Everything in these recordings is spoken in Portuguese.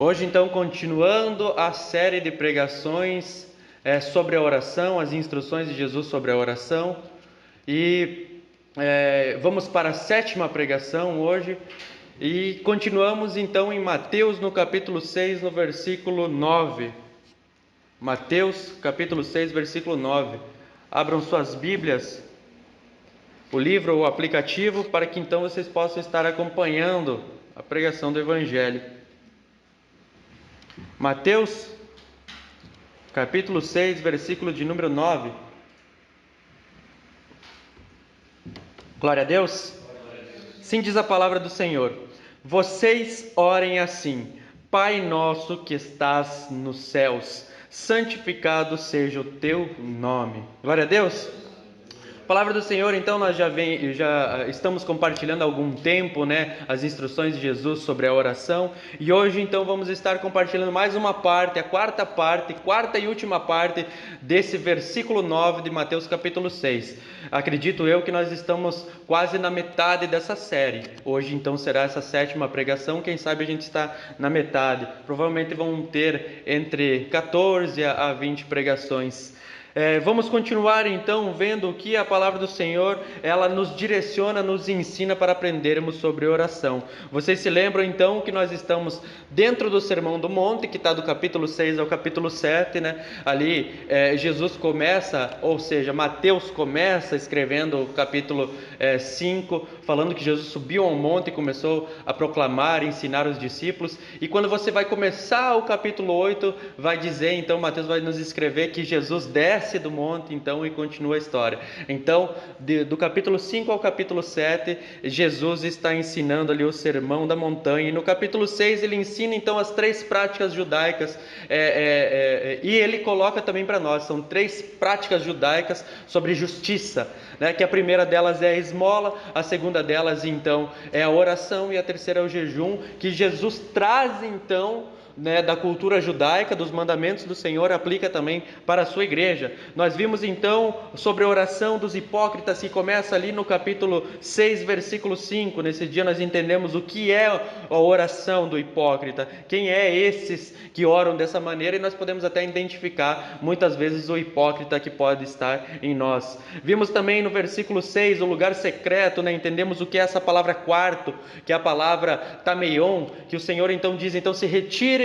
Hoje, então, continuando a série de pregações sobre a oração, as instruções de Jesus sobre a oração, e vamos para a sétima pregação hoje, e continuamos então em Mateus, no capítulo 6, no versículo 9. Mateus, capítulo 6, versículo 9. Abram suas Bíblias, o livro ou o aplicativo, para que então vocês possam estar acompanhando a pregação do Evangelho. Mateus, capítulo 6, versículo de número 9. Glória a Deus. Sim, diz a palavra do Senhor: vocês orem assim: Pai nosso que estás nos céus, santificado seja o teu nome. Glória a Deus. Palavra do Senhor, então nós já estamos compartilhando há algum tempo, as instruções de Jesus sobre a oração, e hoje então vamos estar compartilhando mais uma parte, a quarta e última parte desse versículo 9 de Mateus capítulo 6. Acredito eu que nós estamos quase na metade dessa série. Hoje então será essa sétima pregação, quem sabe a gente está na metade. Provavelmente vão ter entre 14 a 20 pregações. Vamos continuar então vendo o que a palavra do Senhor ela nos direciona, nos ensina para aprendermos sobre oração. Vocês se lembram então que nós estamos dentro do Sermão do Monte, que está do capítulo 6 ao capítulo 7, Ali Jesus começa, ou seja, Mateus começa escrevendo o capítulo 5, falando que Jesus subiu ao monte e começou a proclamar, ensinar os discípulos. E quando você vai começar o capítulo 8, vai dizer, então Mateus vai nos escrever que Jesus desce do monte, então, e continua a história. Então, do capítulo 5 ao capítulo 7, Jesus está ensinando ali o sermão da montanha, e no capítulo 6 ele ensina então as 3 práticas judaicas, e ele coloca também para nós, são 3 práticas judaicas sobre justiça, que a primeira delas é a esmola, a segunda delas então é a oração, e a terceira é o jejum, que Jesus traz então da cultura judaica, dos mandamentos do Senhor, aplica também para a sua igreja. Nós vimos então sobre a oração dos hipócritas, que começa ali no capítulo 6, versículo 5. Nesse dia nós entendemos o que é a oração do hipócrita, quem é esses que oram dessa maneira, e nós podemos até identificar muitas vezes o hipócrita que pode estar em nós. Vimos também no versículo 6 o lugar secreto, entendemos o que é essa palavra quarto, que é a palavra tameion, que o Senhor então diz, então se retire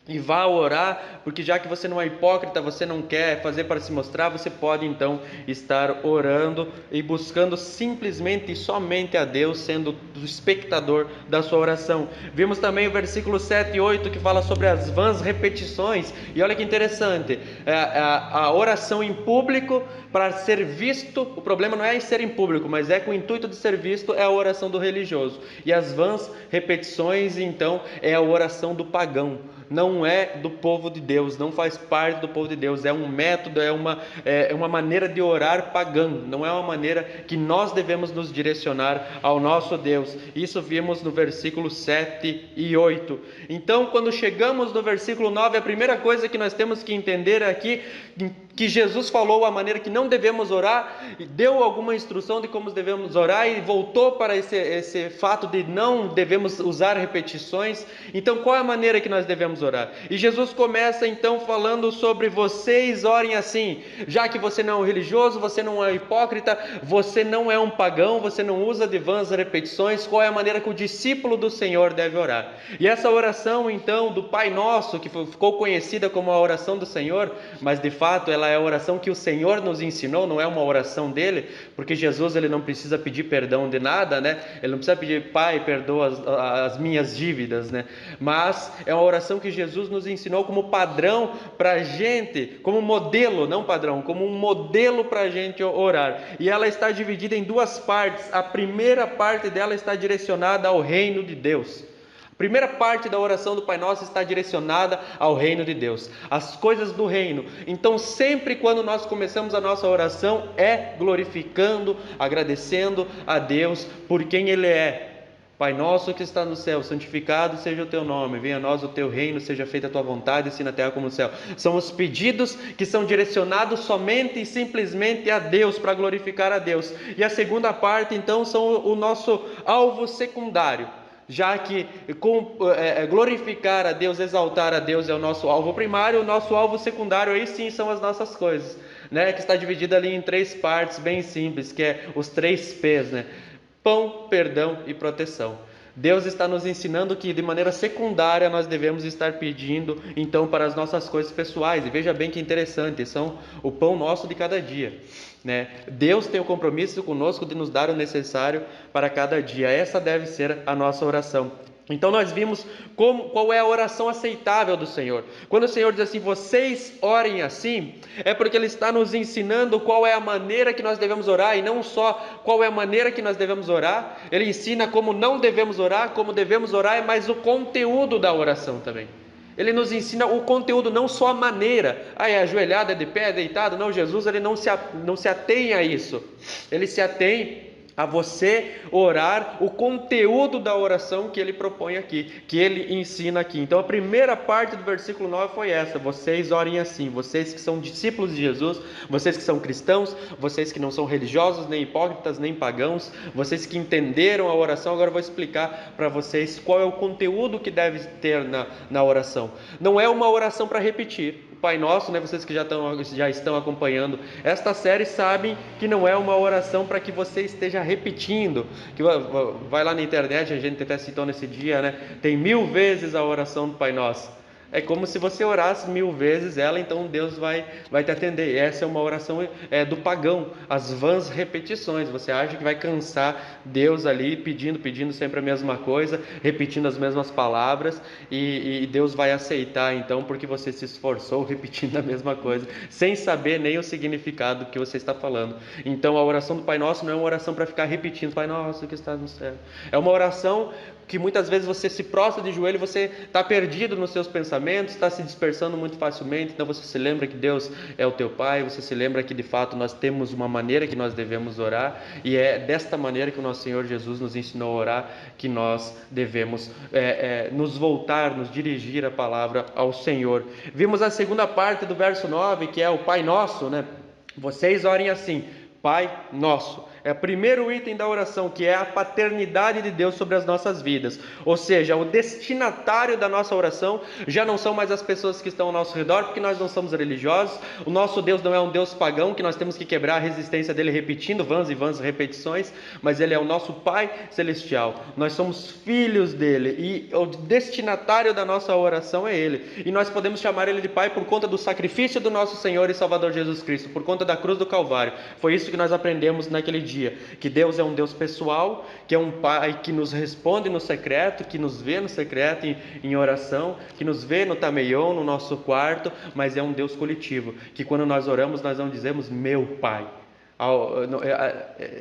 e vá orar, porque já que você não é hipócrita, você não quer fazer para se mostrar, você pode então estar orando e buscando simplesmente e somente a Deus, sendo o espectador da sua oração. Vimos também o versículo 7 e 8 que fala sobre as vãs repetições, e olha que interessante, a oração em público para ser visto, o problema não é em ser em público, mas é com o intuito de ser visto, é a oração do religioso, e as vãs repetições então é a oração do pagão, não é do povo de Deus, não faz parte do povo de Deus, é um método, é uma maneira de orar pagã, não é uma maneira que nós devemos nos direcionar ao nosso Deus. Isso vimos no versículo 7 e 8. Então, quando chegamos no versículo 9, a primeira coisa que nós temos que entender aqui, que Jesus falou a maneira que não devemos orar, deu alguma instrução de como devemos orar, e voltou para esse fato de não devemos usar repetições. Então, qual é a maneira que nós devemos orar? E Jesus começa então falando sobre: vocês orem assim, já que você não é um religioso, você não é um hipócrita, você não é um pagão, você não usa de vãs repetições. Qual é a maneira que o discípulo do Senhor deve orar? E essa oração então do Pai Nosso, que ficou conhecida como a oração do Senhor, mas de fato ela é a oração que o Senhor nos ensinou, não é uma oração dele, porque Jesus ele não precisa pedir perdão de nada, ele não precisa pedir: Pai, perdoa as minhas dívidas, mas é uma oração que Jesus nos ensinou como padrão para a gente, como modelo, não padrão, como um modelo para a gente orar. E ela está dividida em 2 partes. A primeira parte dela está direcionada ao reino de Deus. A primeira parte da oração do Pai Nosso está direcionada ao reino de Deus, às coisas do reino. Então, sempre quando nós começamos a nossa oração, é glorificando, agradecendo a Deus por quem Ele é. Pai nosso que está no céu, santificado seja o teu nome, venha a nós o teu reino, seja feita a tua vontade, assim na terra como no céu. São os pedidos que são direcionados somente e simplesmente a Deus, para glorificar a Deus. E a segunda parte então são o nosso alvo secundário. já que glorificar a Deus, exaltar a Deus é o nosso alvo primário, o nosso alvo secundário aí sim são as nossas coisas, né? Que está dividido ali em 3 partes bem simples, que é os 3 P's, né? Pão, perdão e proteção. Deus está nos ensinando que de maneira secundária nós devemos estar pedindo então para as nossas coisas pessoais. E veja bem que interessante, são o pão nosso de cada dia, né? Deus tem o compromisso conosco de nos dar o necessário para cada dia. Essa deve ser a nossa oração. Então nós vimos qual é a oração aceitável do Senhor. Quando o Senhor diz assim, vocês orem assim, é porque Ele está nos ensinando qual é a maneira que nós devemos orar, e não só qual é a maneira que nós devemos orar, Ele ensina como não devemos orar, como devemos orar, mas o conteúdo da oração também. Ele nos ensina o conteúdo, não só a maneira. É ajoelhado, é de pé, é deitado. Não, Jesus ele não se atém a isso. Ele se atém a você orar o conteúdo da oração que ele propõe aqui, que ele ensina aqui. Então a primeira parte do versículo 9 foi essa: vocês orem assim, vocês que são discípulos de Jesus, vocês que são cristãos, vocês que não são religiosos, nem hipócritas, nem pagãos, vocês que entenderam a oração. Agora eu vou explicar para vocês qual é o conteúdo que deve ter na oração. Não é uma oração para repetir. Pai Nosso, né? Vocês que já estão acompanhando esta série sabem que não é uma oração para que você esteja repetindo, que vai lá na internet, a gente até citou nesse dia, né? Tem 1000 vezes a oração do Pai Nosso. É como se você orasse 1000 vezes ela, então Deus vai te atender. Essa é uma oração do pagão, as vãs repetições. Você acha que vai cansar Deus ali pedindo sempre a mesma coisa, repetindo as mesmas palavras, e Deus vai aceitar então porque você se esforçou repetindo a mesma coisa, sem saber nem o significado que você está falando. Então a oração do Pai Nosso não é uma oração para ficar repetindo, Pai Nosso que estás no céu. É uma oração que muitas vezes você se prostra de joelho, você está perdido nos seus pensamentos, está se dispersando muito facilmente, então você se lembra que Deus é o teu Pai, você se lembra que de fato nós temos uma maneira que nós devemos orar, e é desta maneira que o nosso Senhor Jesus nos ensinou a orar, que nós devemos nos voltar, nos dirigir a palavra ao Senhor. Vimos a segunda parte do verso 9, que é o Pai Nosso, né? Vocês orem assim, Pai Nosso. É o primeiro item da oração, que é a paternidade de Deus sobre as nossas vidas. Ou seja, o destinatário da nossa oração já não são mais as pessoas que estão ao nosso redor, porque nós não somos religiosos. O nosso Deus não é um Deus pagão, que nós temos que quebrar a resistência dele repetindo vãs e vãs repetições, mas ele é o nosso Pai Celestial. Nós somos filhos dele e o destinatário da nossa oração é ele. E nós podemos chamar ele de Pai por conta do sacrifício do nosso Senhor e Salvador Jesus Cristo, por conta da cruz do Calvário. Foi isso que nós aprendemos naquele dia, que Deus é um Deus pessoal, que é um Pai que nos responde no secreto, que nos vê no secreto em oração, que nos vê no tameion, no nosso quarto, mas é um Deus coletivo, que quando nós oramos nós não dizemos meu Pai.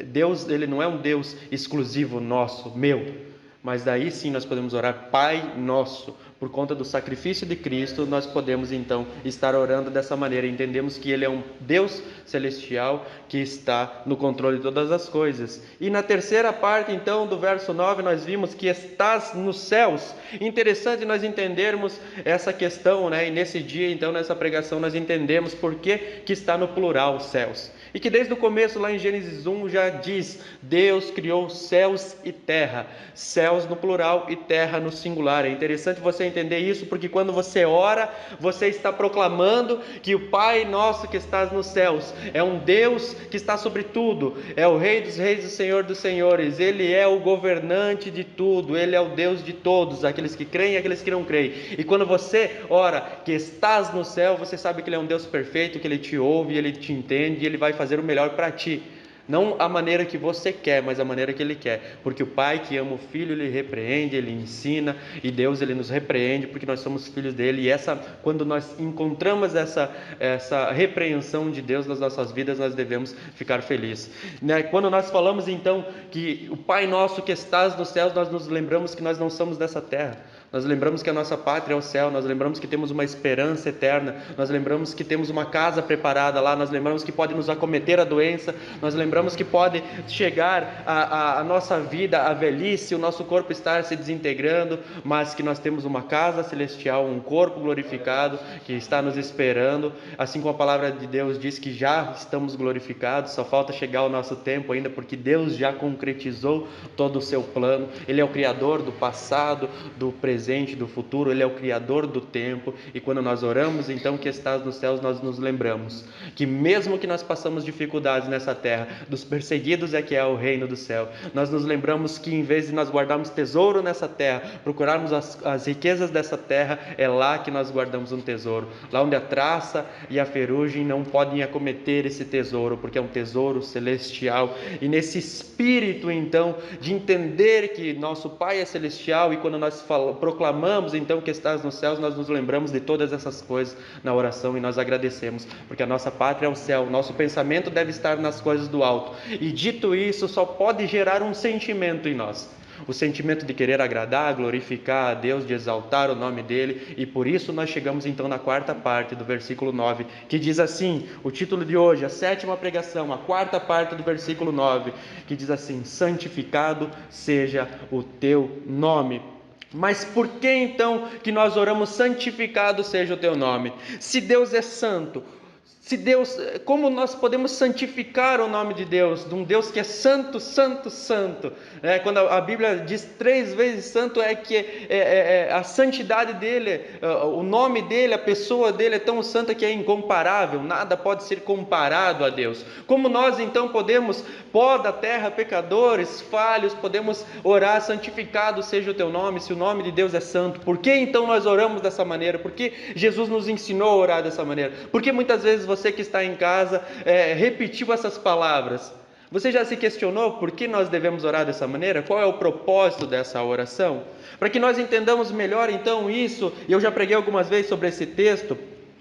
Deus, ele não é um Deus exclusivo nosso, meu, mas daí sim nós podemos orar Pai Nosso. Por conta do sacrifício de Cristo, nós podemos então estar orando dessa maneira. Entendemos que Ele é um Deus celestial que está no controle de todas as coisas. E na terceira parte então do verso 9 nós vimos que estás nos céus. Interessante nós entendermos essa questão, né? E nesse dia então, nessa pregação, nós entendemos por que está no plural os céus. E que desde o começo lá em Gênesis 1 já diz, Deus criou céus e terra, céus no plural e terra no singular. É interessante você entender isso, porque quando você ora, você está proclamando que o Pai nosso que estás nos céus é um Deus que está sobre tudo, é o Rei dos reis e o Senhor dos senhores, Ele é o governante de tudo, Ele é o Deus de todos, aqueles que creem e aqueles que não creem. E quando você ora que estás no céu, você sabe que Ele é um Deus perfeito, que Ele te ouve, Ele te entende e Ele vai fazer o melhor para ti. Não a maneira que você quer, mas a maneira que Ele quer. Porque o Pai que ama o Filho, Ele repreende, Ele ensina. E Deus, Ele nos repreende porque nós somos filhos dEle. E quando nós encontramos essa repreensão de Deus nas nossas vidas, nós devemos ficar felizes. Quando nós falamos então que o Pai nosso que estás nos céus, nós nos lembramos que nós não somos dessa terra. Nós lembramos que a nossa pátria é o céu, nós lembramos que temos uma esperança eterna, nós lembramos que temos uma casa preparada lá, nós lembramos que pode nos acometer a doença, nós lembramos que pode chegar a nossa vida, a velhice, o nosso corpo estar se desintegrando, mas que nós temos uma casa celestial, um corpo glorificado que está nos esperando, assim como a palavra de Deus diz que já estamos glorificados, só falta chegar o nosso tempo ainda, porque Deus já concretizou todo o seu plano. Ele é o Criador do passado, do presente, do futuro, Ele é o Criador do tempo, e quando nós oramos, então, que estás nos céus, nós nos lembramos que mesmo que nós passamos dificuldades nessa terra, dos perseguidos é que é o reino do céu, nós nos lembramos que em vez de nós guardarmos tesouro nessa terra, procurarmos as riquezas dessa terra, é lá que nós guardamos um tesouro, lá onde a traça e a ferrugem não podem acometer esse tesouro, porque é um tesouro celestial. E nesse espírito então de entender que nosso Pai é celestial, e quando nós proclamamos então que estás nos céus, nós nos lembramos de todas essas coisas na oração e nós agradecemos, porque a nossa pátria é o céu, nosso pensamento deve estar nas coisas do alto, e dito isso só pode gerar um sentimento em nós, o sentimento de querer agradar, glorificar a Deus, de exaltar o nome dEle. E por isso nós chegamos então na quarta parte do versículo 9, que diz assim, o título de hoje, a sétima pregação, a quarta parte do versículo 9, que diz assim: santificado seja o teu nome. Mas por que então que nós oramos santificado seja o teu nome? Se Deus é santo, como nós podemos santificar o nome de Deus, de um Deus que é santo, santo, santo? Quando a Bíblia diz 3 vezes santo, é que a santidade dele, o nome dele, a pessoa dele é tão santa que é incomparável, nada pode ser comparado a Deus. Como nós então podemos, pó da terra, pecadores, falhos, podemos orar santificado seja o teu nome, se o nome de Deus é santo? Por que então nós oramos dessa maneira? Por que Jesus nos ensinou a orar dessa maneira? Porque muitas vezes você que está em casa repetiu essas palavras. Você já se questionou por que nós devemos orar dessa maneira? Qual é o propósito dessa oração? Para que nós entendamos melhor então isso, e eu já preguei algumas vezes sobre esse texto,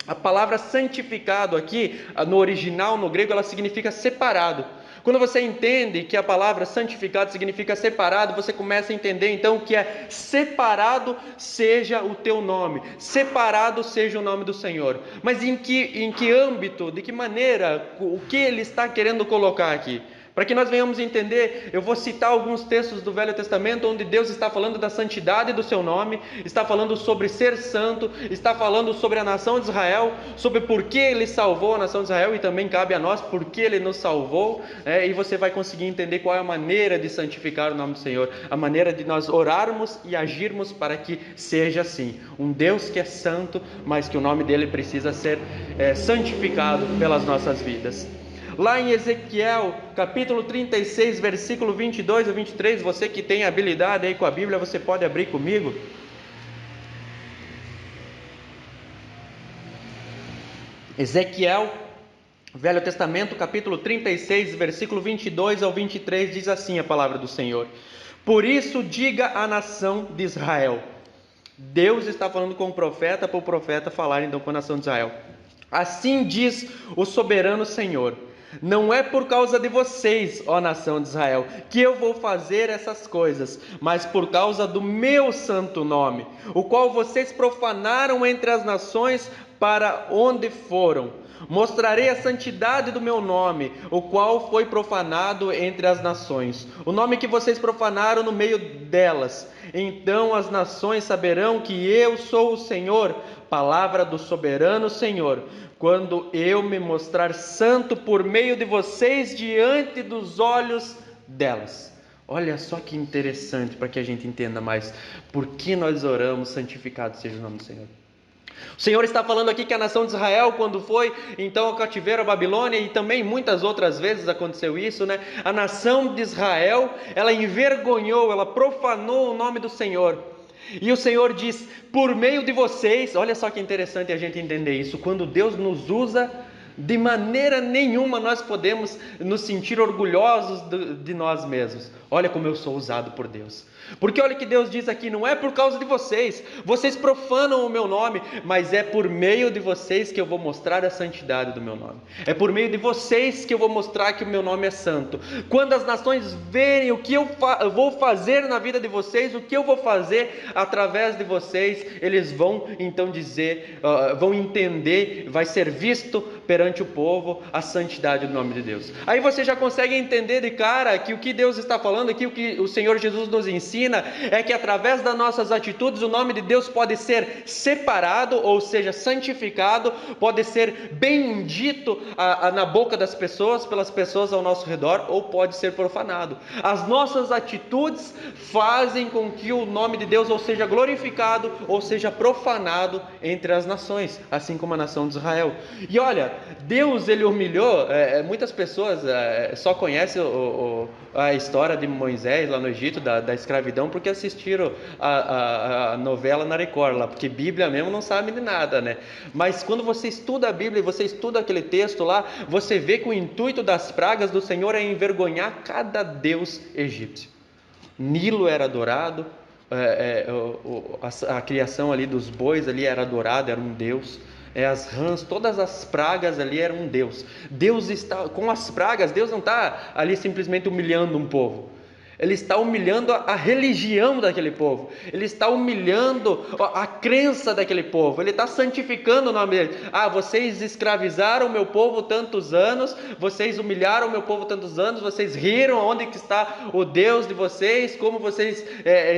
a palavra santificado aqui, no original, no grego, ela significa separado. Quando você entende que a palavra santificado significa separado, você começa a entender então que é separado seja o teu nome, separado seja o nome do Senhor. Mas em que âmbito, de que maneira, o que ele está querendo colocar aqui? Para que nós venhamos entender, eu vou citar alguns textos do Velho Testamento onde Deus está falando da santidade do seu nome, está falando sobre ser santo, está falando sobre a nação de Israel, sobre por que ele salvou a nação de Israel, e também cabe a nós por que ele nos salvou, e você vai conseguir entender qual é a maneira de santificar o nome do Senhor, a maneira de nós orarmos e agirmos para que seja assim, um Deus que é santo, mas que o nome dele precisa ser santificado pelas nossas vidas. Lá em Ezequiel, capítulo 36, versículo 22 a 23, você que tem habilidade aí com a Bíblia, você pode abrir comigo. Ezequiel, Velho Testamento, capítulo 36, versículo 22 ao 23, diz assim a palavra do Senhor: por isso diga à nação de Israel. Deus está falando com o profeta, para o profeta falar então com a nação de Israel. Assim diz o soberano Senhor: não é por causa de vocês, ó nação de Israel, que eu vou fazer essas coisas, mas por causa do meu santo nome, o qual vocês profanaram entre as nações para onde foram. Mostrarei a santidade do meu nome, o qual foi profanado entre as nações, o nome que vocês profanaram no meio delas. Então as nações saberão que eu sou o Senhor, palavra do soberano Senhor, quando eu me mostrar santo por meio de vocês diante dos olhos delas. Olha só que interessante, para que a gente entenda mais por que nós oramos santificado seja o nome do Senhor. O Senhor está falando aqui que a nação de Israel, quando foi então ao cativeiro à Babilônia, e também muitas outras vezes aconteceu isso, a nação de Israel, ela envergonhou, ela profanou o nome do Senhor. E o Senhor diz, por meio de vocês, olha só que interessante a gente entender isso, quando Deus nos usa De maneira nenhuma nós podemos nos sentir orgulhosos de nós mesmos. Olha como eu sou usado por Deus. Porque olha o que Deus diz aqui, não é por causa de vocês, vocês profanam o meu nome, mas é por meio de vocês que eu vou mostrar a santidade do meu nome. É por meio de vocês que eu vou mostrar que o meu nome é santo. Quando as nações verem o que eu vou fazer na vida de vocês, o que eu vou fazer através de vocês, eles vão então dizer, vão entender, vai ser visto perante o povo a santidade do nome de Deus. Aí você já consegue entender de cara que o que Deus está falando aqui, o que o Senhor Jesus nos ensina, é que através das nossas atitudes o nome de Deus pode ser separado, ou seja, santificado, pode ser bendito na boca das pessoas, pelas pessoas ao nosso redor, ou pode ser profanado. As nossas atitudes fazem com que o nome de Deus ou seja glorificado ou seja profanado entre as nações, assim como a nação de Israel. E olha, Deus ele humilhou, muitas pessoas só conhecem a história de Moisés lá no Egito, da escravidão, porque assistiram a novela na Record lá, porque Bíblia mesmo não sabe de nada, né? Mas quando você estuda a Bíblia e você estuda aquele texto lá, você vê que o intuito das pragas do Senhor é envergonhar cada deus egípcio. Nilo era adorado, a criação ali dos bois ali era adorada, era um deus. As rãs, todas as pragas ali eram um deus. Deus está com as pragas, Deus não está ali simplesmente humilhando um povo. Ele está humilhando a religião daquele povo. Ele está humilhando a crença daquele povo. Ele está santificando o nome dele. Vocês escravizaram o meu povo tantos anos. Vocês humilharam o meu povo tantos anos. Vocês riram. Onde que está o Deus de vocês? Como vocês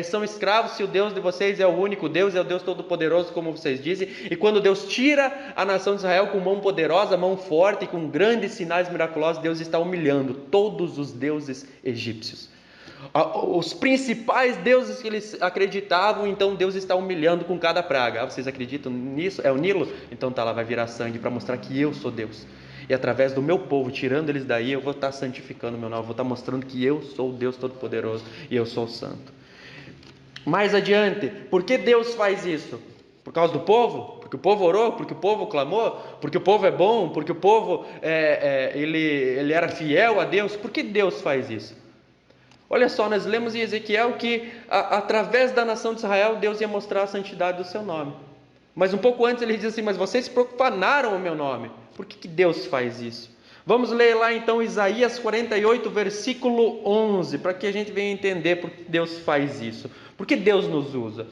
são escravos se o Deus de vocês é o único Deus, é o Deus Todo-Poderoso, como vocês dizem. E quando Deus tira a nação de Israel com mão poderosa, mão forte, com grandes sinais miraculosos, Deus está humilhando todos os deuses egípcios. Os principais deuses que eles acreditavam, então Deus está humilhando com cada praga. Vocês acreditam nisso? É o Nilo? Então lá vai virar sangue para mostrar que eu sou Deus. E através do meu povo, tirando eles daí, eu vou estar santificando o meu nome, vou estar mostrando que eu sou o Deus Todo-Poderoso e eu sou o Santo. Mais adiante, por que Deus faz isso? Por causa do povo? Porque o povo orou? Porque o povo clamou? Porque o povo é bom? Porque o povo ele era fiel a Deus? Por que Deus faz isso? Olha só, nós lemos em Ezequiel que através da nação de Israel, Deus ia mostrar a santidade do seu nome. Mas um pouco antes ele diz assim, mas vocês profanaram o meu nome. Por que Deus faz isso? Vamos ler lá então Isaías 48, versículo 11, para que a gente venha entender por que Deus faz isso. Por que Deus nos usa?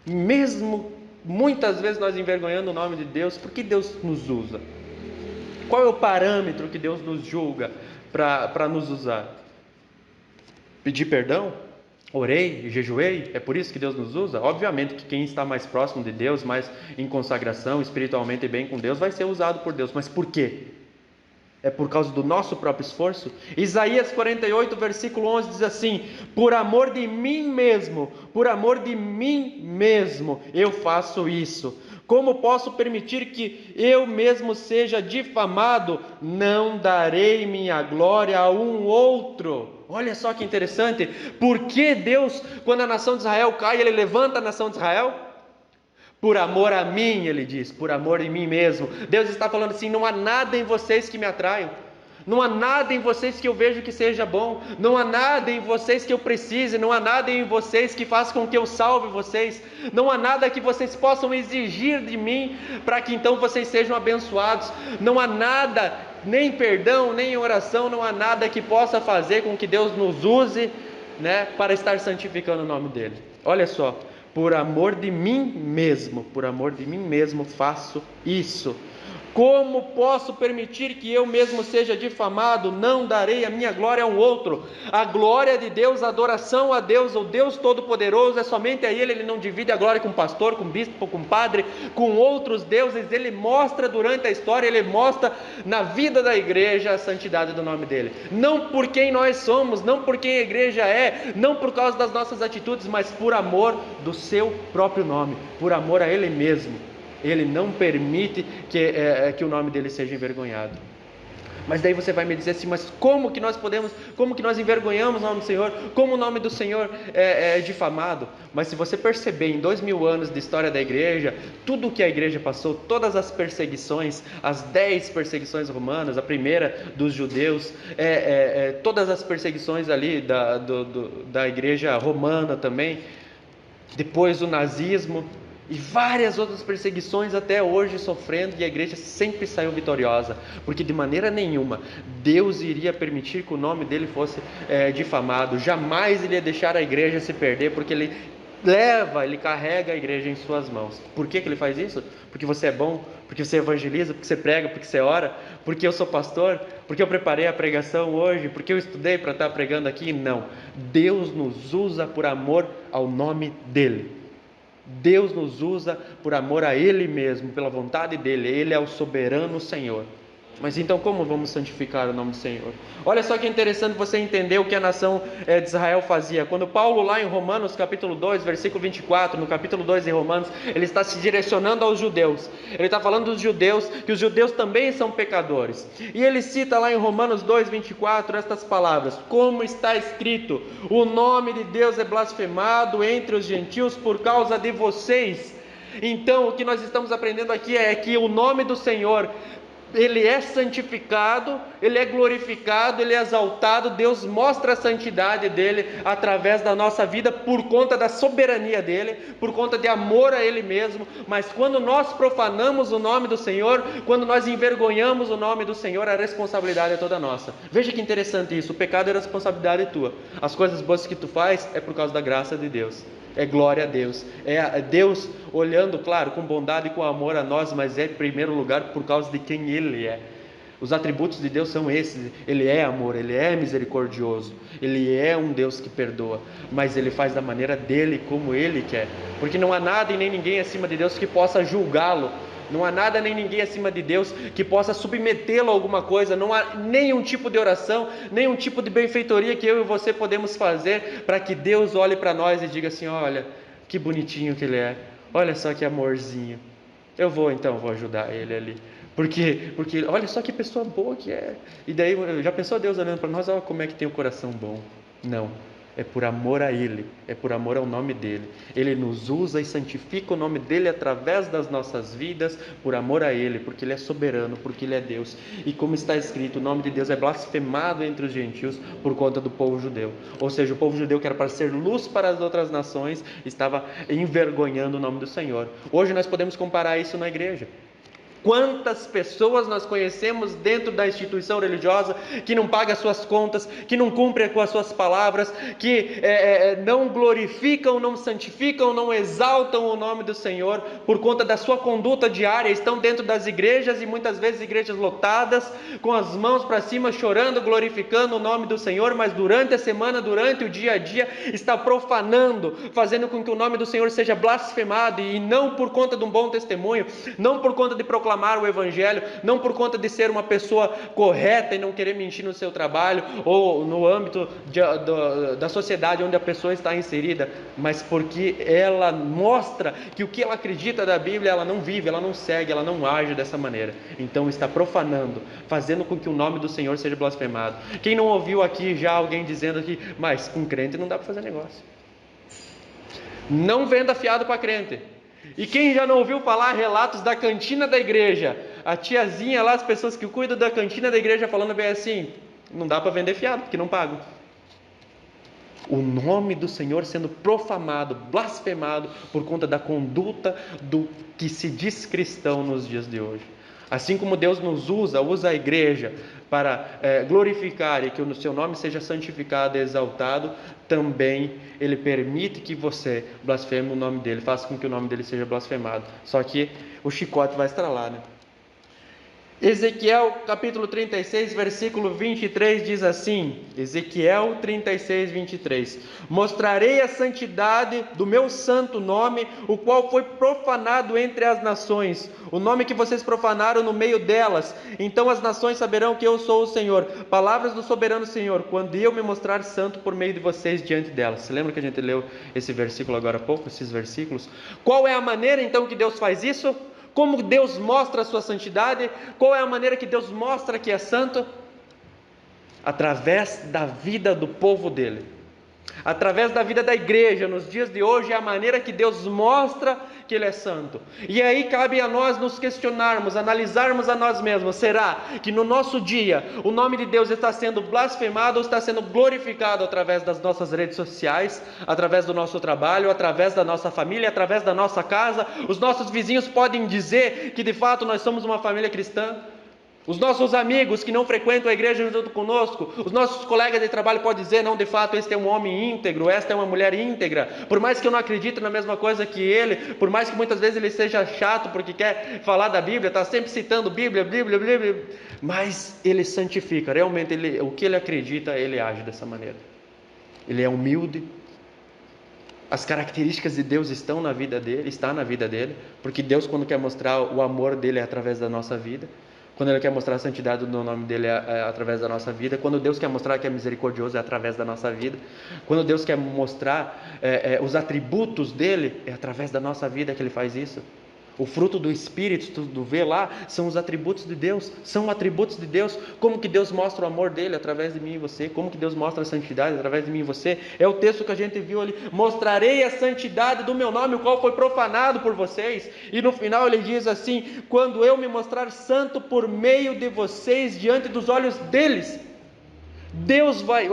Mesmo muitas vezes nós envergonhando o nome de Deus, por que Deus nos usa? Qual é o parâmetro que Deus nos julga para nos usar? Pedir perdão? Orei, jejuei? É por isso que Deus nos usa? Obviamente que quem está mais próximo de Deus, mais em consagração, espiritualmente bem com Deus, vai ser usado por Deus. Mas por quê? É por causa do nosso próprio esforço? Isaías 48, versículo 11 diz assim: por amor de mim mesmo, eu faço isso. Como posso permitir que eu mesmo seja difamado? Não darei minha glória a um outro. Olha só que interessante. Por que Deus, quando a nação de Israel cai, Ele levanta a nação de Israel? Por amor a mim, Ele diz, por amor em mim mesmo. Deus está falando assim, não há nada em vocês que me atraiam. Não há nada em vocês que eu vejo que seja bom. Não há nada em vocês que eu precise. Não há nada em vocês que faça com que eu salve vocês. Não há nada que vocês possam exigir de mim para que então vocês sejam abençoados. Não há nada, nem perdão, nem oração, não há nada que possa fazer com que Deus nos use, para estar santificando o nome dEle. Olha só, por amor de mim mesmo faço isso. Como posso permitir que eu mesmo seja difamado? Não darei a minha glória a um outro. A glória de Deus, a adoração a Deus, o Deus Todo-Poderoso, é somente a Ele. Ele não divide a glória com pastor, com bispo, com padre, com outros deuses. Ele mostra durante a história, Ele mostra na vida da igreja a santidade do nome dEle. Não por quem nós somos, não por quem a igreja é, não por causa das nossas atitudes, mas por amor do seu próprio nome, por amor a Ele mesmo. Ele não permite que o nome dele seja envergonhado. Mas daí você vai me dizer assim, mas como que nós envergonhamos o nome do Senhor? Como o nome do Senhor é difamado? Mas se você perceber em 2000 anos de história da igreja, tudo que a igreja passou, todas as perseguições, as 10 perseguições romanas, a primeira dos judeus, todas as perseguições ali da igreja romana também, depois o nazismo e várias outras perseguições até hoje sofrendo, e a igreja sempre saiu vitoriosa, porque de maneira nenhuma Deus iria permitir que o nome dele fosse difamado. Jamais ele ia deixar a igreja se perder, porque ele carrega a igreja em suas mãos. Por que ele faz isso? Porque você é bom, porque você evangeliza, porque você prega, porque você ora, porque eu sou pastor, porque eu preparei a pregação hoje, porque eu estudei para estar pregando aqui? Não, Deus nos usa por amor ao nome dele. Deus nos usa por amor a Ele mesmo, pela vontade dEle. Ele é o soberano Senhor. Mas então como vamos santificar o nome do Senhor? Olha só que interessante você entender o que a nação de Israel fazia. Quando Paulo lá em Romanos capítulo 2, versículo 24, no capítulo 2 de Romanos, ele está se direcionando aos judeus. Ele está falando dos judeus, que os judeus também são pecadores. E ele cita lá em Romanos 2, 24, estas palavras: como está escrito, o nome de Deus é blasfemado entre os gentios por causa de vocês. Então o que nós estamos aprendendo aqui é que o nome do Senhor, ele é santificado, ele é glorificado, ele é exaltado. Deus mostra a santidade dele através da nossa vida por conta da soberania dele, por conta de amor a ele mesmo. Mas quando nós profanamos o nome do Senhor, quando nós envergonhamos o nome do Senhor, a responsabilidade é toda nossa. Veja que interessante isso, o pecado é responsabilidade tua. As coisas boas que tu faz é por causa da graça de Deus. É glória a Deus, é Deus olhando, claro, com bondade e com amor a nós, mas é em primeiro lugar por causa de quem Ele é. Os atributos de Deus são esses: Ele é amor, Ele é misericordioso, Ele é um Deus que perdoa, mas Ele faz da maneira dEle, como Ele quer, porque não há nada e nem ninguém acima de Deus que possa julgá-lo. Não há nada nem ninguém acima de Deus que possa submetê-lo a alguma coisa. Não há nenhum tipo de oração, nenhum tipo de benfeitoria que eu e você podemos fazer para que Deus olhe para nós e diga assim: olha, que bonitinho que ele é, olha só que amorzinho, eu vou ajudar ele ali. Porque olha só que pessoa boa que é. E daí, já pensou Deus olhando para nós: olha como é que tem o coração bom. Não. É por amor a Ele, é por amor ao nome dEle. Ele nos usa e santifica o nome dEle através das nossas vidas, por amor a Ele, porque Ele é soberano, porque Ele é Deus. E como está escrito, o nome de Deus é blasfemado entre os gentios por conta do povo judeu. Ou seja, o povo judeu, que era para ser luz para as outras nações, estava envergonhando o nome do Senhor. Hoje nós podemos comparar isso na igreja. Quantas pessoas nós conhecemos dentro da instituição religiosa que não paga as suas contas, que não cumpre com as suas palavras, que não glorificam, não santificam, não exaltam o nome do Senhor por conta da sua conduta diária. Estão dentro das igrejas, e muitas vezes igrejas lotadas, com as mãos para cima, chorando, glorificando o nome do Senhor, mas durante a semana, durante o dia a dia, está profanando, fazendo com que o nome do Senhor seja blasfemado, e não por conta de um bom testemunho, não por conta de proclamar o Evangelho, não por conta de ser uma pessoa correta e não querer mentir no seu trabalho ou no âmbito da sociedade onde a pessoa está inserida, mas porque ela mostra que o que ela acredita da Bíblia ela não vive, ela não segue, ela não age dessa maneira. Então está profanando, fazendo com que o nome do Senhor seja blasfemado. Quem não ouviu aqui já alguém dizendo que, mas com crente não dá para fazer negócio? Não venda fiado para crente. E quem já não ouviu falar relatos da cantina da igreja? A tiazinha lá, as pessoas que cuidam da cantina da igreja falando bem assim: não dá para vender fiado, porque não pagam. O nome do Senhor sendo profamado, blasfemado por conta da conduta do que se diz cristão nos dias de hoje. Assim como Deus nos usa a igreja para glorificar e que o seu nome seja santificado e exaltado, também Ele permite que você blasfeme o nome dEle, faça com que o nome dEle seja blasfemado. Só que o chicote vai estralar, né? Ezequiel capítulo 36, versículo 23 diz assim, Ezequiel 36, 23: mostrarei a santidade do meu santo nome, o qual foi profanado entre as nações, o nome que vocês profanaram no meio delas. Então as nações saberão que eu sou o Senhor. Palavras do soberano Senhor, quando eu me mostrar santo por meio de vocês diante delas. Você lembra que a gente leu esse versículo agora há pouco, esses versículos? Qual é a maneira então que Deus faz isso? Como Deus mostra a sua santidade? Qual é a maneira que Deus mostra que é santo? Através da vida do povo dele. Através da vida da igreja, nos dias de hoje, é a maneira que Deus mostra que Ele é santo. E aí cabe a nós nos questionarmos, analisarmos a nós mesmos. Será que no nosso dia o nome de Deus está sendo blasfemado ou está sendo glorificado através das nossas redes sociais, através do nosso trabalho, através da nossa família, através da nossa casa? Os nossos vizinhos podem dizer que de fato nós somos uma família cristã? Os nossos amigos que não frequentam a igreja junto conosco, os nossos colegas de trabalho podem dizer, não, de fato, este é um homem íntegro, esta é uma mulher íntegra. Por mais que eu não acredite na mesma coisa que ele, por mais que muitas vezes ele seja chato porque quer falar da Bíblia, está sempre citando Bíblia, mas ele santifica, realmente o que ele acredita, ele age dessa maneira. Ele é humilde, as características de Deus estão na vida dele, está na vida dele, porque Deus, quando quer mostrar o amor dele, é através da nossa vida. Quando Ele quer mostrar a santidade do nome dEle é através da nossa vida. Quando Deus quer mostrar que é misericordioso é através da nossa vida. Quando Deus quer mostrar os atributos dEle é através da nossa vida que Ele faz isso. O fruto do Espírito, tu vê lá, são os atributos de Deus. São atributos de Deus. Como que Deus mostra o amor dEle através de mim e você? Como que Deus mostra a santidade através de mim e você? É o texto que a gente viu ali. Mostrarei a santidade do meu nome, o qual foi profanado por vocês. E no final ele diz assim, quando eu me mostrar santo por meio de vocês, diante dos olhos deles.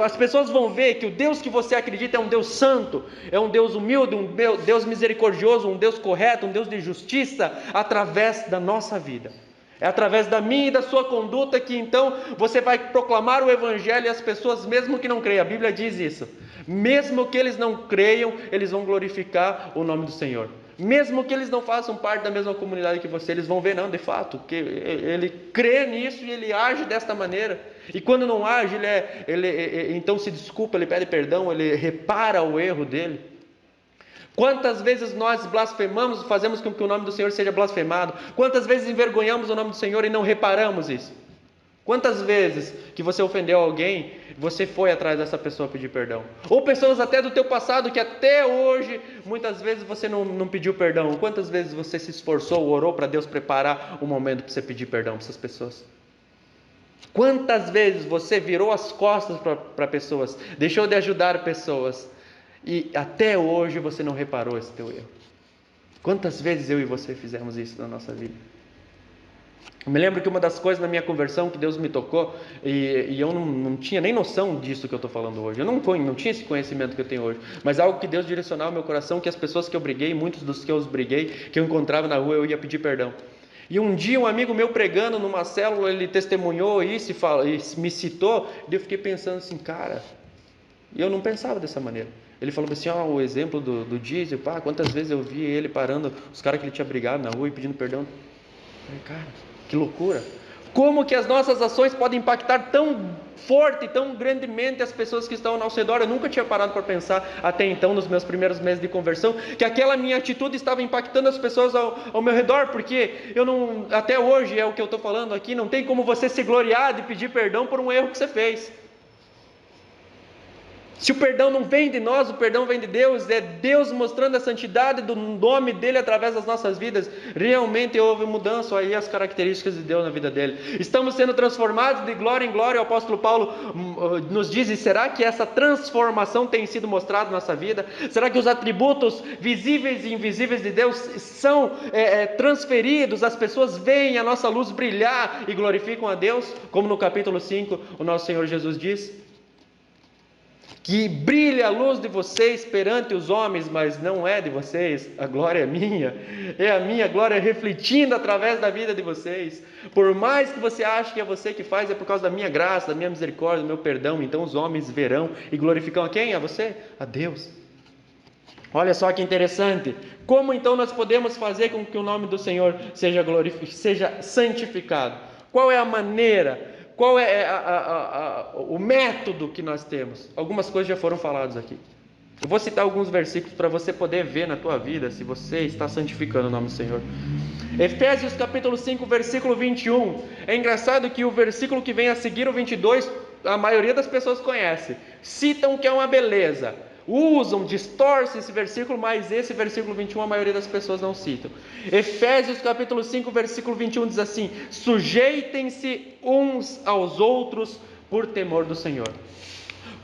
As pessoas vão ver que o Deus que você acredita é um Deus santo, é um Deus humilde, um Deus misericordioso, um Deus correto, um Deus de justiça, através da nossa vida. É através da minha e da sua conduta que então você vai proclamar o Evangelho e as pessoas, mesmo que não creiam, a Bíblia diz isso, mesmo que eles não creiam, eles vão glorificar o nome do Senhor. Mesmo que eles não façam parte da mesma comunidade que você, eles vão ver, não, de fato, que ele crê nisso e ele age desta maneira. E quando não age, ele então se desculpa, ele pede perdão, ele repara o erro dele. Quantas vezes nós blasfemamos, fazemos com que o nome do Senhor seja blasfemado? Quantas vezes envergonhamos o nome do Senhor e não reparamos isso? Quantas vezes que você ofendeu alguém, você foi atrás dessa pessoa pedir perdão? Ou pessoas até do teu passado que até hoje, muitas vezes você não pediu perdão. Quantas vezes você se esforçou, orou para Deus preparar o momento para você pedir perdão para essas pessoas? Quantas vezes você virou as costas para pessoas, deixou de ajudar pessoas e até hoje você não reparou esse teu erro? Quantas vezes eu e você fizemos isso na nossa vida? Eu me lembro que uma das coisas na minha conversão que Deus me tocou, e eu não tinha nem noção disso que eu estou falando hoje, eu não tinha esse conhecimento que eu tenho hoje, mas algo que Deus direcionava ao meu coração, que as pessoas que eu briguei, muitos dos que eu briguei, que eu encontrava na rua, eu ia pedir perdão. E um dia um amigo meu pregando numa célula, ele testemunhou isso e me citou, e eu fiquei pensando assim, cara, e eu não pensava dessa maneira. Ele falou assim, o exemplo do Diesel, quantas vezes eu vi ele parando, os caras que ele tinha brigado na rua e pedindo perdão. Eu falei, cara, que loucura! Como que as nossas ações podem impactar tão forte, tão grandemente as pessoas que estão ao nosso redor? Eu nunca tinha parado para pensar até então, nos meus primeiros meses de conversão, que aquela minha atitude estava impactando as pessoas ao meu redor, porque até hoje é o que eu estou falando aqui, não tem como você se gloriar de pedir perdão por um erro que você fez. Se o perdão não vem de nós, o perdão vem de Deus, é Deus mostrando a santidade do nome dEle através das nossas vidas. Realmente houve mudança aí, as características de Deus na vida dele. Estamos sendo transformados de glória em glória, o apóstolo Paulo nos diz, e será que essa transformação tem sido mostrada na nossa vida? Será que os atributos visíveis e invisíveis de Deus são transferidos, as pessoas veem a nossa luz brilhar e glorificam a Deus? Como no capítulo 5, o nosso Senhor Jesus diz, que brilha a luz de vocês perante os homens, mas não é de vocês, a glória é minha, é a minha glória refletindo através da vida de vocês. Por mais que você ache que é você que faz, é por causa da minha graça, da minha misericórdia, do meu perdão. Então os homens verão e glorificam a quem? A você? A Deus. Olha só que interessante. Como então nós podemos fazer com que o nome do Senhor seja santificado? Qual é a maneira? Qual é o método que nós temos? Algumas coisas já foram faladas aqui. Eu vou citar alguns versículos para você poder ver na tua vida se você está santificando o nome do Senhor. Efésios capítulo 5, versículo 21. É engraçado que o versículo que vem a seguir, o 22, a maioria das pessoas conhece. Citam que é uma beleza. usam, distorcem esse versículo, mas esse versículo 21 a maioria das pessoas não citam. Efésios capítulo 5, versículo 21 diz assim: sujeitem-se uns aos outros por temor do Senhor.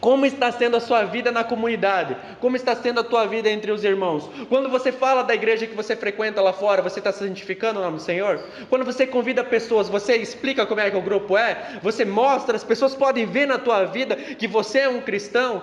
Como está sendo a sua vida na comunidade? Como está sendo a tua vida entre os irmãos? Quando você fala da igreja que você frequenta lá fora, você está se santificando no nome do Senhor? Quando você convida pessoas, você explica como é que o grupo é? Você mostra, as pessoas podem ver na tua vida que você é um cristão?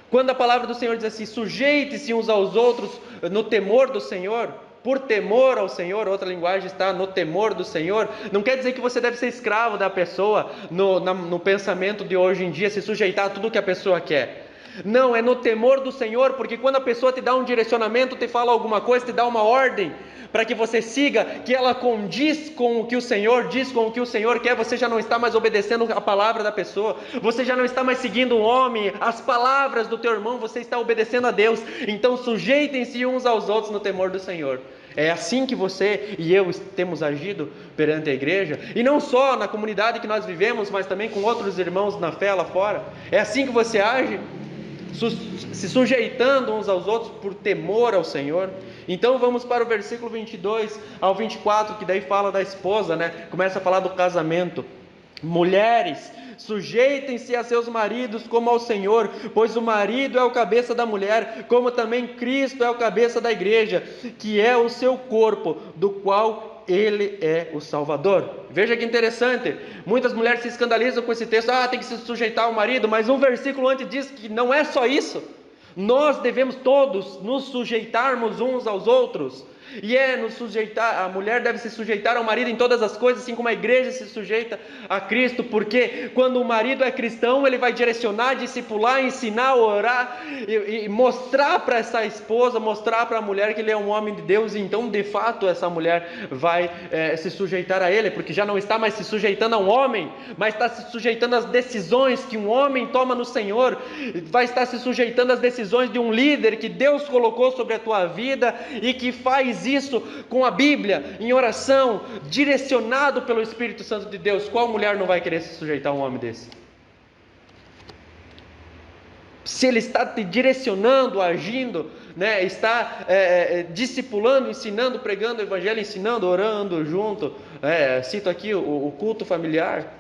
Quando a palavra do Senhor diz assim, sujeite-se uns aos outros no temor do Senhor, por temor ao Senhor, outra linguagem está no temor do Senhor, não quer dizer que você deve ser escravo da pessoa no pensamento de hoje em dia, se sujeitar a tudo que a pessoa quer. Não, é no temor do Senhor, porque quando a pessoa te dá um direcionamento, te fala alguma coisa, te dá uma ordem para que você siga, que ela condiz com o que o Senhor diz, com o que o Senhor quer, você já não está mais obedecendo a palavra da pessoa, você já não está mais seguindo um homem, as palavras do teu irmão, você está obedecendo a Deus. Então sujeitem-se uns aos outros no temor do Senhor. É assim que você e eu temos agido perante a igreja, e não só na comunidade que nós vivemos, mas também com outros irmãos na fé lá fora. É assim que você age, se sujeitando uns aos outros por temor ao Senhor. Então vamos para o versículo 22 ao 24, que daí fala da esposa, né? Começa a falar do casamento. Mulheres, sujeitem-se a seus maridos como ao Senhor, pois o marido é o cabeça da mulher, como também Cristo é o cabeça da igreja, que é o seu corpo, do qual Ele é o Salvador. Veja que interessante, muitas mulheres se escandalizam com esse texto, tem que se sujeitar ao marido, mas um versículo antes diz que não é só isso, nós devemos todos nos sujeitarmos uns aos outros, e nos sujeitar, a mulher deve se sujeitar ao marido em todas as coisas, assim como a igreja se sujeita a Cristo, porque quando o marido é cristão, ele vai direcionar, discipular, ensinar, orar, e mostrar para essa esposa, mostrar para a mulher que ele é um homem de Deus, e então de fato essa mulher vai se sujeitar a ele, porque já não está mais se sujeitando a um homem, mas está se sujeitando às decisões que um homem toma no Senhor, vai estar se sujeitando às decisões de um líder que Deus colocou sobre a tua vida, e que faz isso com a Bíblia, em oração, direcionado pelo Espírito Santo de Deus. Qual mulher não vai querer se sujeitar a um homem desse? Se ele está te direcionando, agindo, né, está discipulando, ensinando, pregando o evangelho, ensinando, orando junto, cito aqui o culto familiar,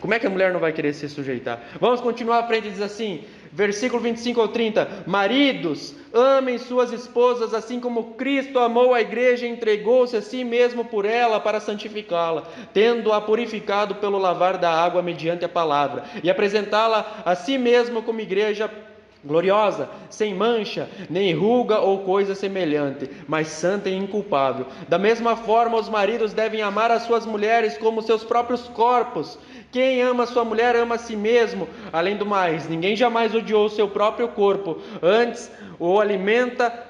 como é que a mulher não vai querer se sujeitar? Vamos continuar à frente, diz assim, versículo 25 ao 30, maridos, amem suas esposas, assim como Cristo amou a igreja e entregou-se a si mesmo por ela para santificá-la, tendo-a purificado pelo lavar da água mediante a palavra, e apresentá-la a si mesmo como igreja gloriosa, sem mancha, nem ruga ou coisa semelhante, mas santa e inculpável. Da mesma forma, os maridos devem amar as suas mulheres como seus próprios corpos. Quem ama sua mulher ama a si mesmo. Além do mais, ninguém jamais odiou o seu próprio corpo, antes o alimenta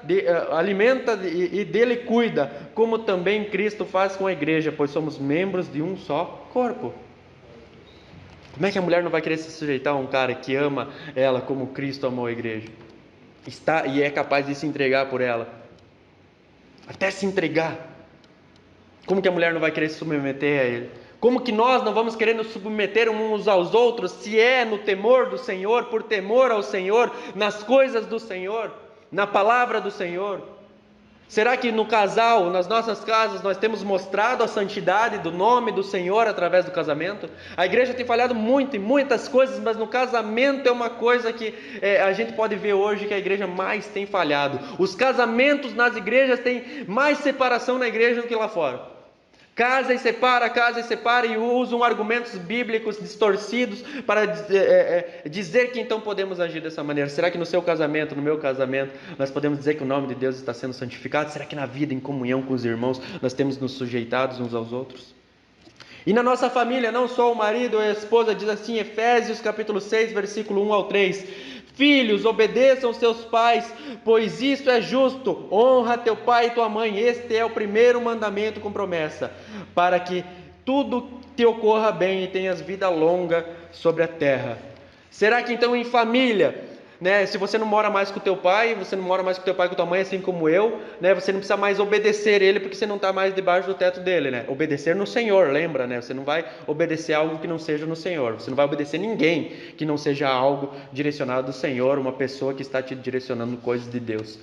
e dele cuida, como também Cristo faz com a igreja, pois somos membros de um só corpo. Como é que a mulher não vai querer se sujeitar a um cara que ama ela como Cristo amou a igreja? E é capaz de se entregar por ela. Até se entregar. Como que a mulher não vai querer se submeter a ele? Como que nós não vamos querer nos submeter uns aos outros, se é no temor do Senhor, por temor ao Senhor, nas coisas do Senhor, na palavra do Senhor? Será que no casal, nas nossas casas, nós temos mostrado a santidade do nome do Senhor através do casamento? A igreja tem falhado muito em muitas coisas, mas no casamento é uma coisa que a gente pode ver hoje que a igreja mais tem falhado. Os casamentos nas igrejas têm mais separação na igreja do que lá fora. Casa e separa, e usam argumentos bíblicos distorcidos para dizer que então podemos agir dessa maneira. Será que no seu casamento, no meu casamento, nós podemos dizer que o nome de Deus está sendo santificado? Será que na vida, em comunhão com os irmãos, nós temos nos sujeitados uns aos outros? E na nossa família, não só o marido ou a esposa, diz assim, Efésios capítulo 6, versículo 1 ao 3... Filhos, obedeçam seus pais, pois isso é justo. Honra teu pai e tua mãe. Este é o primeiro mandamento com promessa, para que tudo te ocorra bem e tenhas vida longa sobre a terra. Será que então em família né? Se você não mora mais com o teu pai, você não mora mais com o teu pai e com tua mãe, assim como eu, né? Você não precisa mais obedecer ele porque você não está mais debaixo do teto dele, né? Obedecer no Senhor, lembra, né? Você não vai obedecer algo que não seja no Senhor. Você não vai obedecer ninguém que não seja algo direcionado do Senhor, uma pessoa que está te direcionando coisas de Deus.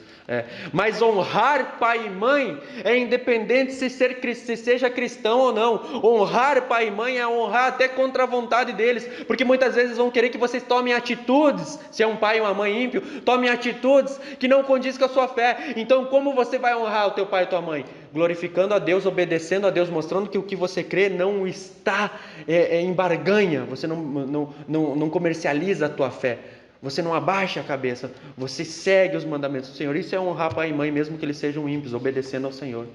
Mas honrar pai e mãe é independente se seja cristão ou não. Honrar pai e mãe é honrar até contra a vontade deles, porque muitas vezes vão querer que vocês tomem atitudes, se é um pai e uma mãe ímpio, tomem atitudes que não condiz com a sua fé. Então como você vai honrar o teu pai e tua mãe? Glorificando a Deus, obedecendo a Deus, mostrando que o que você crê não está em barganha, você não comercializa a tua fé. Você não abaixa a cabeça, você segue os mandamentos do Senhor. Isso é honrar pai e mãe, mesmo que eles sejam ímpios, obedecendo ao Senhor.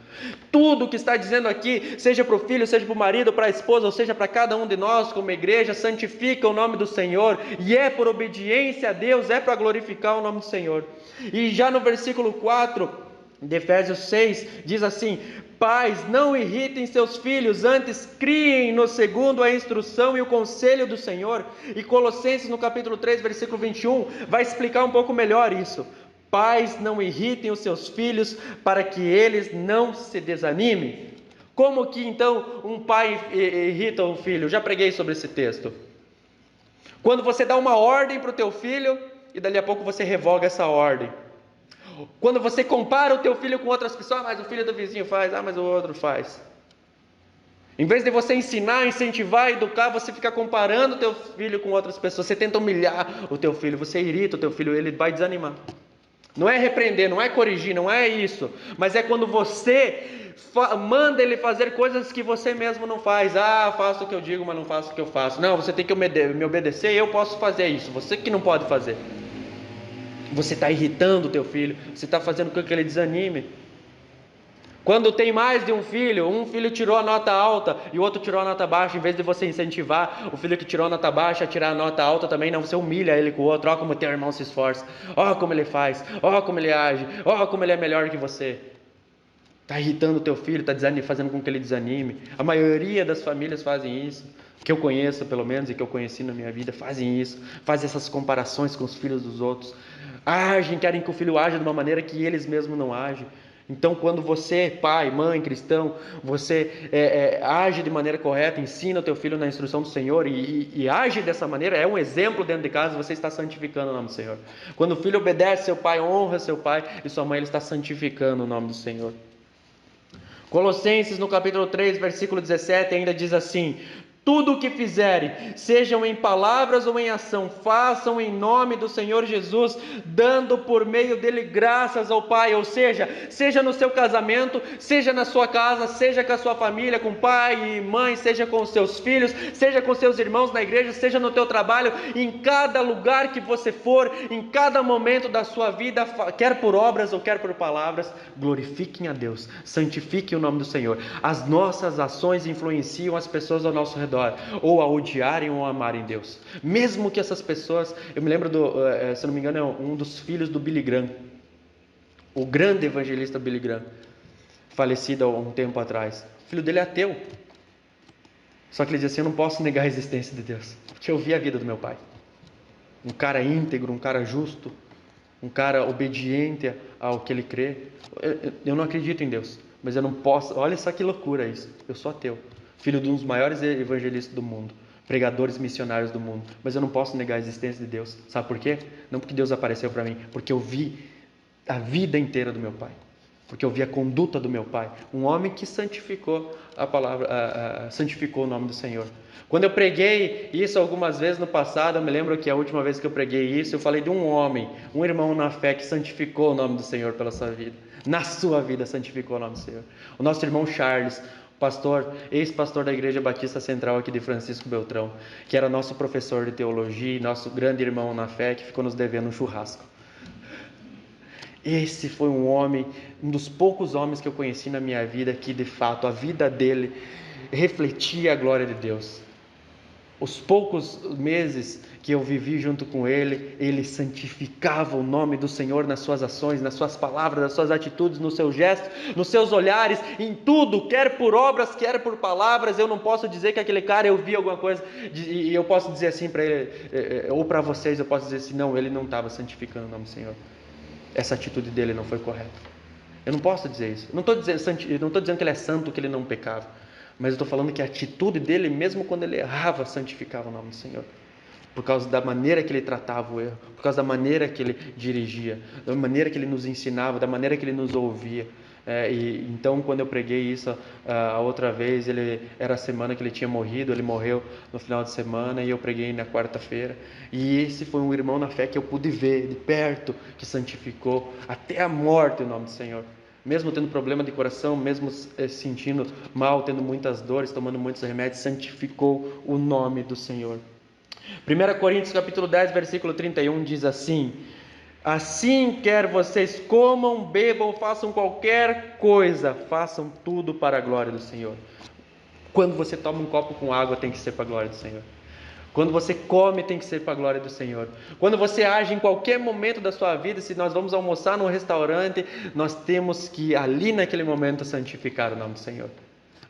Tudo que está dizendo aqui, seja para o filho, seja para o marido, para a esposa, ou seja para cada um de nós como igreja, santifica o nome do Senhor, e é por obediência a Deus, é para glorificar o nome do Senhor. E já no versículo 4 de Efésios 6, diz assim: pais, não irritem seus filhos, antes criem-no segundo a instrução e o conselho do Senhor. E Colossenses no capítulo 3, versículo 21, vai explicar um pouco melhor isso. Pais, não irritem os seus filhos, para que eles não se desanimem. Como que então um pai irrita o filho? Eu já preguei sobre esse texto. Quando você dá uma ordem para o teu filho, e dali a pouco você revoga essa ordem. Quando você compara o teu filho com outras pessoas, mas o filho do vizinho faz, mas o outro faz. Em vez de você ensinar, incentivar, educar, você fica comparando o teu filho com outras pessoas. Você tenta humilhar o teu filho, você irrita o teu filho, ele vai desanimar. Não é repreender, não é corrigir, não é isso. Mas é quando você manda ele fazer coisas que você mesmo não faz. Faço o que eu digo, mas não faço o que eu faço. Não, você tem que me obedecer, eu posso fazer isso. Você que não pode fazer. Você está irritando o teu filho, você está fazendo com que ele desanime. Quando tem mais de um filho tirou a nota alta e o outro tirou a nota baixa, em vez de você incentivar o filho que tirou a nota baixa a tirar a nota alta também, não, você humilha ele com o outro. Como teu irmão se esforça, como ele faz, como ele age, como ele é melhor que você. Está irritando o teu filho, está fazendo com que ele desanime. A maioria das famílias fazem isso, que eu conheço pelo menos e que eu conheci na minha vida, fazem isso, fazem essas comparações com os filhos dos outros, querem que o filho aja de uma maneira que eles mesmos não agem. Então quando você, pai, mãe, cristão, você age de maneira correta, ensina o teu filho na instrução do Senhor e age dessa maneira, é um exemplo dentro de casa, você está santificando o nome do Senhor. Quando o filho obedece seu pai, honra seu pai e sua mãe, ele está santificando o nome do Senhor. Colossenses no capítulo 3, versículo 17 ainda diz assim: tudo o que fizerem, sejam em palavras ou em ação, façam em nome do Senhor Jesus, dando por meio dele graças ao Pai. Ou seja no seu casamento, seja na sua casa, seja com a sua família, com pai e mãe, seja com os seus filhos, seja com seus irmãos na igreja, seja no teu trabalho, em cada lugar que você for, em cada momento da sua vida, quer por obras ou quer por palavras, glorifiquem a Deus, santifiquem o nome do Senhor. As nossas ações influenciam as pessoas ao nosso redor, ou a odiarem ou a amarem Deus, mesmo que essas pessoas, eu me lembro se não me engano, é um dos filhos do Billy Graham, o grande evangelista Billy Graham, falecido há um tempo atrás. O filho dele é ateu, só que ele dizia assim: eu não posso negar a existência de Deus, porque eu vi a vida do meu pai, um cara íntegro, um cara justo, um cara obediente ao que ele crê. Eu não acredito em Deus, mas eu não posso, olha só que loucura isso, eu sou ateu, filho de um dos maiores evangelistas do mundo, pregadores missionários do mundo, mas eu não posso negar a existência de Deus. Sabe por quê? Não porque Deus apareceu para mim, porque eu vi a vida inteira do meu pai, porque eu vi a conduta do meu pai, um homem que santificou a palavra, santificou o nome do Senhor. Quando eu preguei isso algumas vezes no passado, eu me lembro que a última vez que eu preguei isso, eu falei de um homem, um irmão na fé que santificou o nome do Senhor pela sua vida, na sua vida santificou o nome do Senhor. O nosso irmão Charles, pastor, ex-pastor da Igreja Batista Central aqui de Francisco Beltrão, que era nosso professor de teologia, nosso grande irmão na fé, que ficou nos devendo um churrasco. Esse foi um homem, um dos poucos homens que eu conheci na minha vida que de fato a vida dele refletia a glória de Deus. Os poucos meses que eu vivi junto com ele, ele santificava o nome do Senhor nas suas ações, nas suas palavras, nas suas atitudes, nos seus gestos, nos seus olhares, em tudo, quer por obras, quer por palavras. Eu não posso dizer que aquele cara, eu vi alguma coisa, e eu posso dizer assim para ele, ou para vocês, eu posso dizer assim, não, ele não estava santificando o nome do Senhor. Essa atitude dele não foi correta. Eu não posso dizer isso. Eu não estou dizendo que ele é santo, que ele não pecava. Mas eu estou falando que a atitude dele, mesmo quando ele errava, santificava o nome do Senhor. Por causa da maneira que ele tratava o erro, por causa da maneira que ele dirigia, da maneira que ele nos ensinava, da maneira que ele nos ouvia. Então, quando eu preguei isso a outra vez, era a semana que ele tinha morrido, ele morreu no final de semana, e eu preguei na quarta-feira. E esse foi um irmão na fé que eu pude ver de perto, que santificou até a morte o nome do Senhor. Mesmo tendo problema de coração, mesmo se sentindo mal, tendo muitas dores, tomando muitos remédios, santificou o nome do Senhor. 1 Coríntios capítulo 10, versículo 31 diz assim: assim quer vocês comam, bebam, façam qualquer coisa, façam tudo para a glória do Senhor. Quando você toma um copo com água, tem que ser para a glória do Senhor. Quando você come, tem que ser para a glória do Senhor. Quando você age em qualquer momento da sua vida, se nós vamos almoçar num restaurante, nós temos que ali naquele momento santificar o nome do Senhor.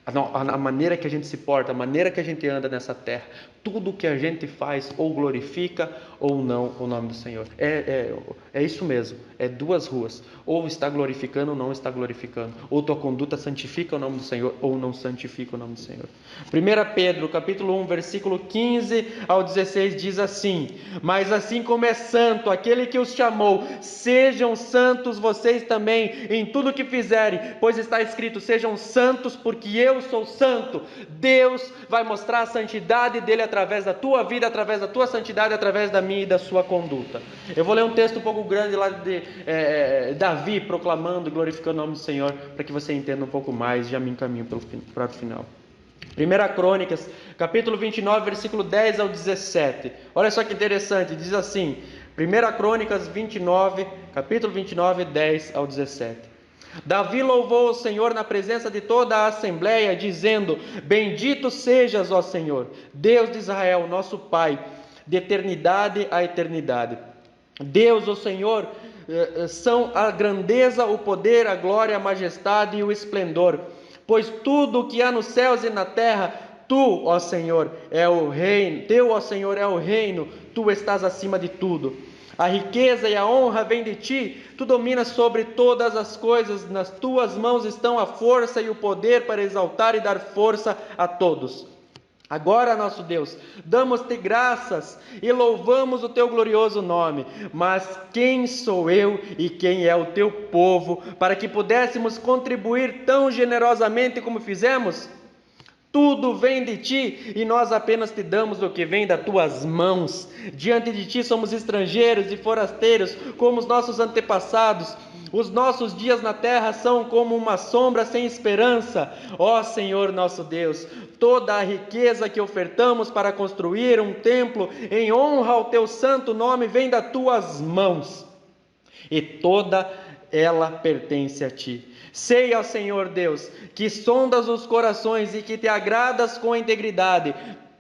A maneira que a gente se porta, a maneira que a gente anda nessa terra, tudo que a gente faz ou glorifica ou não o nome do Senhor. É isso mesmo, é duas ruas. Ou está glorificando ou não está glorificando. Ou tua conduta santifica o nome do Senhor ou não santifica o nome do Senhor. 1 Pedro capítulo 1, versículo 15 ao 16 diz assim: mas assim como é santo aquele que os chamou, sejam santos vocês também em tudo que fizerem, pois está escrito: sejam santos porque eu sou santo. Deus vai mostrar a santidade dele através da tua vida, através da tua santidade, através da minha e da sua conduta. Eu vou ler um texto um pouco grande lá de Davi proclamando e glorificando o nome do Senhor, para que você entenda um pouco mais. Já me encaminho para o final. 1 Crônicas, capítulo 29, versículo 10 ao 17. Olha só que interessante, diz assim, 1 Crônicas 29, capítulo 29, 10 ao 17. Davi louvou o Senhor na presença de toda a assembleia, dizendo: bendito sejas, ó Senhor, Deus de Israel, nosso Pai, de eternidade a eternidade. Deus, o Senhor, são a grandeza, o poder, a glória, a majestade e o esplendor. Pois tudo o que há nos céus e na terra, tu, ó Senhor, é o reino. Teu, ó Senhor, é o reino. Tu estás acima de tudo. A riqueza e a honra vêm de ti. Tu dominas sobre todas as coisas. Nas tuas mãos estão a força e o poder para exaltar e dar força a todos. Agora, nosso Deus, damos-te graças e louvamos o teu glorioso nome. Mas quem sou eu e quem é o teu povo, para que pudéssemos contribuir tão generosamente como fizemos? Tudo vem de ti e nós apenas te damos o que vem das tuas mãos. Diante de ti somos estrangeiros e forasteiros, como os nossos antepassados. Os nossos dias na terra são como uma sombra sem esperança. Ó Senhor nosso Deus, toda a riqueza que ofertamos para construir um templo em honra ao teu santo nome vem das tuas mãos, e toda ela pertence a ti. Sei, ó Senhor Deus, que sondas os corações e que te agradas com integridade.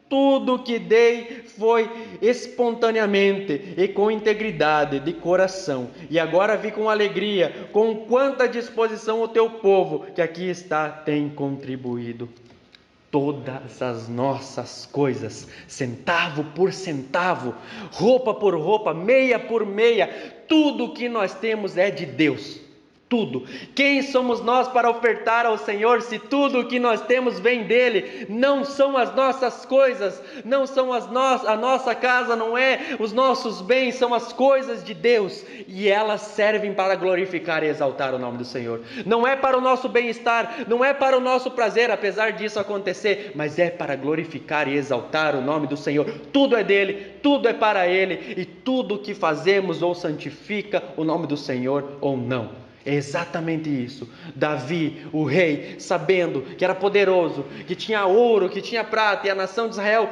Tudo que dei foi espontaneamente e com integridade de coração. E agora vi com alegria, com quanta disposição o teu povo que aqui está tem contribuído. Todas as nossas coisas, centavo por centavo, roupa por roupa, meia por meia, tudo que nós temos é de Deus. Tudo. Quem somos nós para ofertar ao Senhor se tudo o que nós temos vem dele? Não são as nossas coisas, não são a nossa casa, não é os nossos bens, são as coisas de Deus, e elas servem para glorificar e exaltar o nome do Senhor. Não é para o nosso bem-estar, não é para o nosso prazer, apesar disso acontecer, mas é para glorificar e exaltar o nome do Senhor. Tudo é dele, tudo é para ele, e tudo o que fazemos ou santifica o nome do Senhor ou não. É exatamente isso. Davi, o rei, sabendo que era poderoso, que tinha ouro, que tinha prata, e a nação de Israel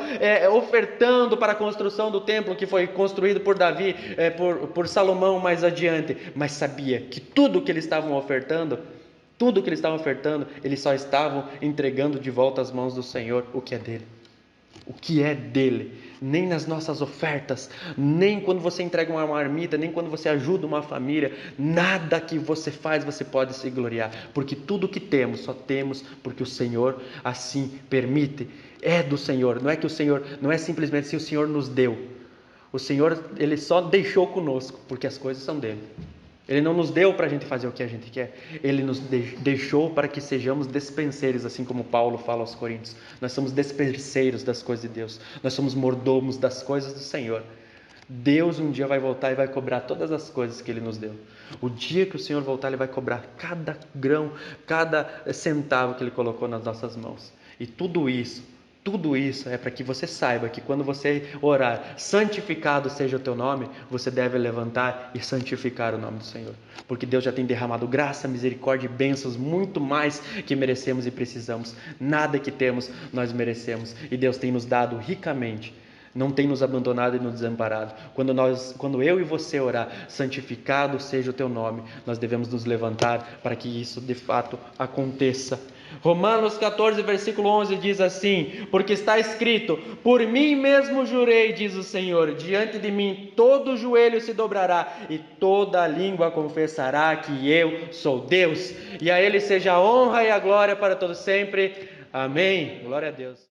ofertando para a construção do templo que foi construído por Davi, por Salomão mais adiante, mas sabia que tudo que eles estavam ofertando, eles só estavam entregando de volta às mãos do Senhor o que é dele. o que é dele, nem nas nossas ofertas, nem quando você entrega uma marmita, nem quando você ajuda uma família, nada que você faz você pode se gloriar, porque tudo que temos, só temos porque o Senhor assim permite, é do Senhor, não é que o Senhor, não é simplesmente se o Senhor nos deu, o Senhor, Ele só deixou conosco, porque as coisas são dele. Ele não nos deu para a gente fazer o que a gente quer. Ele nos deixou para que sejamos despenseiros, assim como Paulo fala aos Coríntios. Nós somos despenseiros das coisas de Deus. Nós somos mordomos das coisas do Senhor. Deus um dia vai voltar e vai cobrar todas as coisas que Ele nos deu. O dia que o Senhor voltar, Ele vai cobrar cada grão, cada centavo que Ele colocou nas nossas mãos. E tudo isso é para que você saiba que quando você orar, santificado seja o teu nome, você deve levantar e santificar o nome do Senhor. Porque Deus já tem derramado graça, misericórdia e bênçãos muito mais que merecemos e precisamos. Nada que temos nós merecemos e Deus tem nos dado ricamente. Não tem nos abandonado e nos desamparado. Quando eu e você orar, santificado seja o teu nome, nós devemos nos levantar para que isso de fato aconteça. Romanos 14, versículo 11 diz assim: porque está escrito, por mim mesmo jurei, diz o Senhor, diante de mim todo joelho se dobrará e toda língua confessará que eu sou Deus. E a Ele seja a honra e a glória para todos sempre. Amém. Glória a Deus.